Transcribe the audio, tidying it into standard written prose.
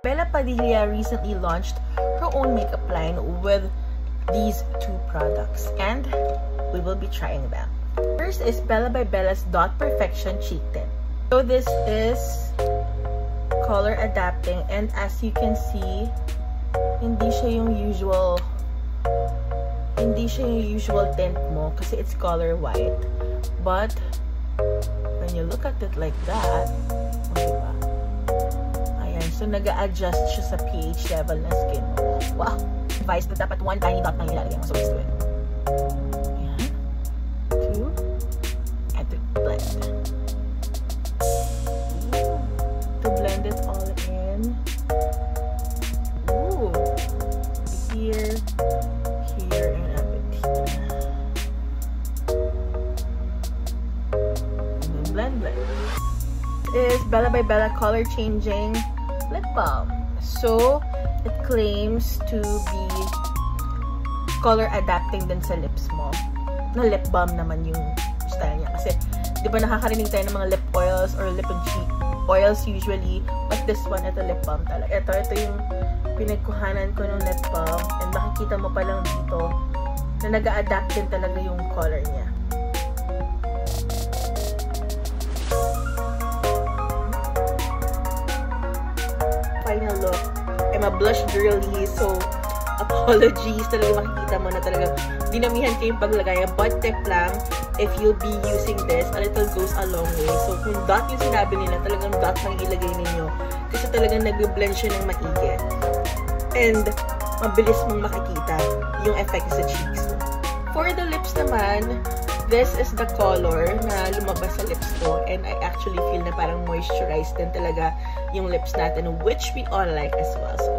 Bella Padilla recently launched her own makeup line with these two products, and we will be trying them. First is Bella by Bella's Dot Perfection Cheek Tint. So this is color adapting, and as you can see, hindi siya yung usual tint mo kasi it's color white. But when you look at it like that, diba? Ayan, so nag-a-adjust siya sa pH level ng skin mo. Wow! Advice na dapat one tiny dot lang ilalagay mo. So let's do it. Ayan. 2. And to blend. To blend it all in. Ooh! Here, and a bit here. And then blend. This is Bella by Bella Color Changing Lip Balm. So, it claims to be color adapting din sa lips mo. Na lip balm naman yung style niya. Kasi, di ba nakakarinig tayo ng mga lip oils or lip and cheek oils usually. But this one, ito lip balm talaga. Ito yung pinagkuhanan ko ng lip balm. And makikita mo pa lang dito na nag-a-adapt din talaga yung color niya. Final look. I'm a blush girly, so apologies. Talaga makikita mo na talaga dinamihan ko yung paglagay. But tip lang, if you'll be using this, a little goes a long way. So kung dot yung sinabi nila, talagang dot lang ilagay ninyo. Kasi talagang nag-blend siya ng maigi. And mabilis mong makikita yung effect sa cheeks mo. For the lips naman, this is the color na lumabas sa lips ko, and I actually feel na parang moisturized din talaga yung lips natin, which we all like as well. So